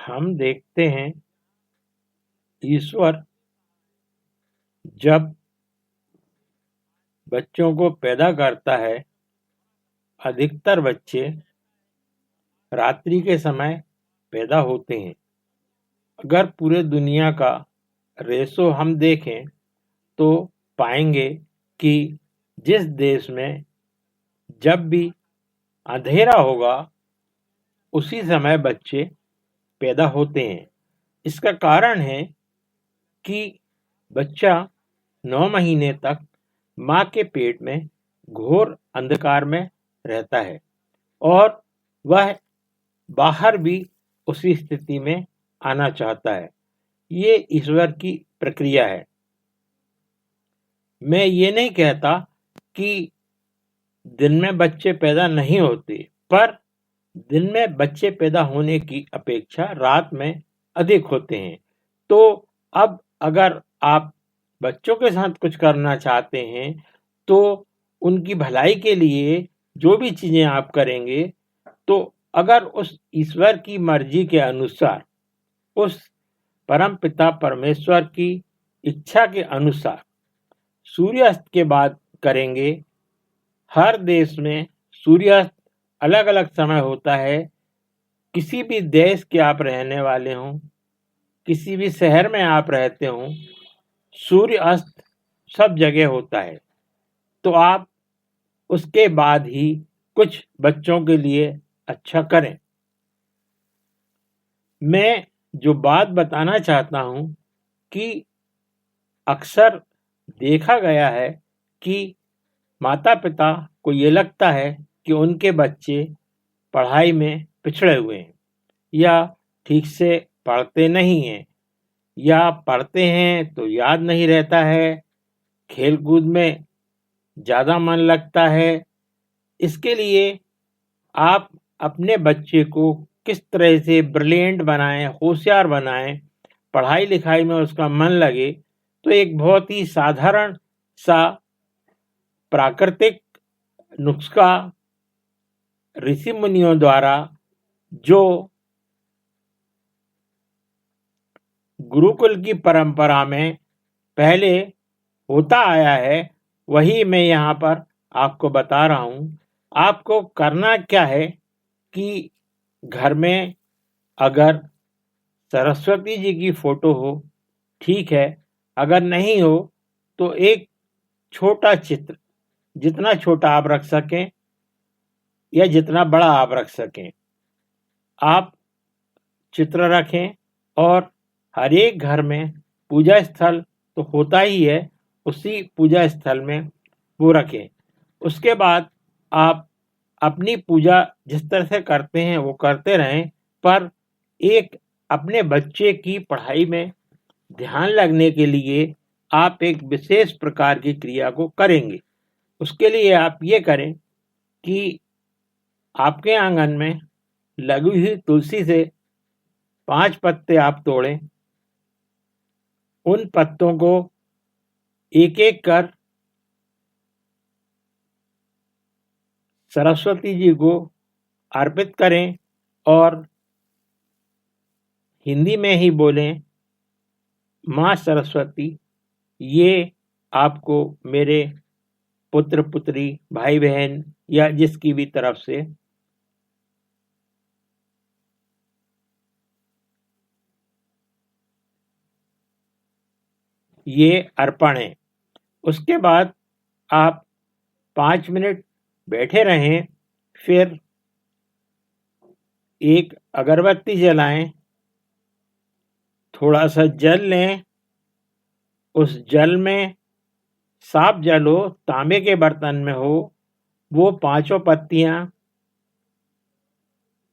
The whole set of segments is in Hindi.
हम देखते हैं ईश्वर जब बच्चों को पैदा करता है, अधिकतर बच्चे रात्रि के समय पैदा होते हैं। अगर पूरे दुनिया का रेशो हम देखें तो पाएंगे कि जिस देश में जब भी अंधेरा होगा उसी समय बच्चे पैदा होते हैं। इसका कारण है कि बच्चा 9 महीने तक माँ के पेट में घोर अंधकार में रहता है और वह बाहर भी उसी स्थिति में आना चाहता है। ये ईश्वर की प्रक्रिया है। मैं ये नहीं कहता कि दिन में बच्चे पैदा नहीं होते, पर दिन में बच्चे पैदा होने की अपेक्षा रात में अधिक होते हैं। तो अब अगर आप बच्चों के साथ कुछ करना चाहते हैं तो उनकी भलाई के लिए जो भी चीजें आप करेंगे, तो अगर उस ईश्वर की मर्जी के अनुसार, उस परम पिता परमेश्वर की इच्छा के अनुसार सूर्यास्त के बाद करेंगे। हर देश में सूर्यास्त अलग अलग समय होता है। किसी भी देश के आप रहने वाले हों, किसी भी शहर में आप रहते हों, सूर्य अस्त सब जगह होता है। तो आप उसके बाद ही कुछ बच्चों के लिए अच्छा करें। मैं जो बात बताना चाहता हूं कि अक्सर देखा गया है कि माता पिता को ये लगता है कि उनके बच्चे पढ़ाई में पिछड़े हुए हैं या ठीक से पढ़ते नहीं हैं, या पढ़ते हैं तो याद नहीं रहता है, खेलकूद में ज़्यादा मन लगता है। इसके लिए आप अपने बच्चे को किस तरह से ब्रिलियंट बनाएं, होशियार बनाएं, पढ़ाई लिखाई में उसका मन लगे, तो एक बहुत ही साधारण सा प्राकृतिक नुस्खा ऋषि मुनियों द्वारा जो गुरुकुल की परंपरा में पहले होता आया है, वही मैं यहाँ पर आपको बता रहा हूँ। आपको करना क्या है कि घर में अगर सरस्वती जी की फोटो हो, ठीक है, अगर नहीं हो तो एक छोटा चित्र, जितना छोटा आप रख सकें या जितना बड़ा आप रख सकें, आप चित्र रखें। और हर एक घर में पूजा स्थल तो होता ही है, उसी पूजा स्थल में वो रखें। उसके बाद आप अपनी पूजा जिस तरह से करते हैं वो करते रहें, पर एक अपने बच्चे की पढ़ाई में ध्यान लगने के लिए आप एक विशेष प्रकार की क्रिया को करेंगे। उसके लिए आप ये करें कि आपके आंगन में लगी हुई तुलसी से 5 पत्ते आप तोड़ें। उन पत्तों को एक एक कर सरस्वती जी को अर्पित करें और हिंदी में ही बोलें, माँ सरस्वती, ये आपको मेरे पुत्र पुत्री, भाई बहन या जिसकी भी तरफ से ये अर्पण है। उसके बाद आप 5 मिनट बैठे रहें, फिर एक अगरबत्ती जलाएं, थोड़ा सा जल लें, उस जल में साफ जल हो, तांबे के बर्तन में हो, वो 5 पत्तियां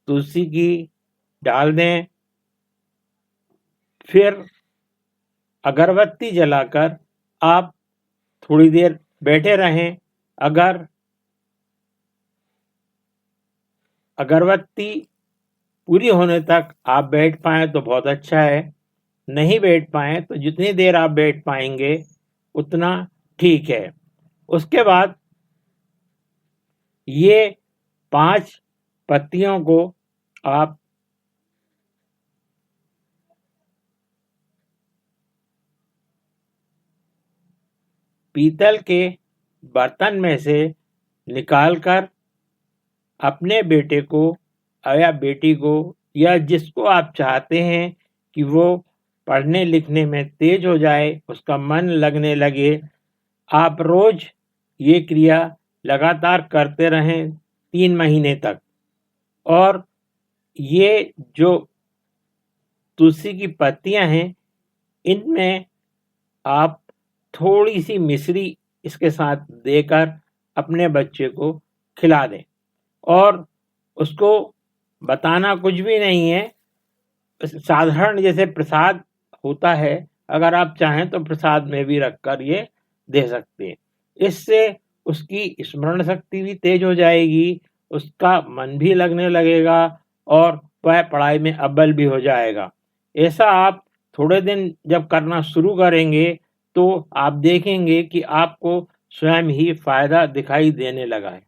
तुलसी की डाल दें। फिर अगरबत्ती जलाकर आप थोड़ी देर बैठे रहें। अगर अगरबत्ती पूरी होने तक आप बैठ पाएं तो बहुत अच्छा है, नहीं बैठ पाएं तो जितनी देर आप बैठ पाएंगे उतना ठीक है। उसके बाद ये 5 पत्तियों को आप पीतल के बर्तन में से निकालकर अपने बेटे को या बेटी को या जिसको आप चाहते हैं कि वो पढ़ने लिखने में तेज हो जाए, उसका मन लगने लगे, आप रोज ये क्रिया लगातार करते रहें 3 महीने तक। और ये जो तुलसी की पत्तियां हैं, इनमें आप थोड़ी सी मिश्री इसके साथ देकर अपने बच्चे को खिला दें और उसको बताना कुछ भी नहीं है। साधारण जैसे प्रसाद होता है, अगर आप चाहें तो प्रसाद में भी रखकर ये दे सकते हैं। इससे उसकी स्मरण शक्ति भी तेज हो जाएगी, उसका मन भी लगने लगेगा और वह पढ़ाई में अव्वल भी हो जाएगा। ऐसा आप थोड़े दिन जब करना शुरू करेंगे तो आप देखेंगे कि आपको स्वयं ही फायदा दिखाई देने लगा है।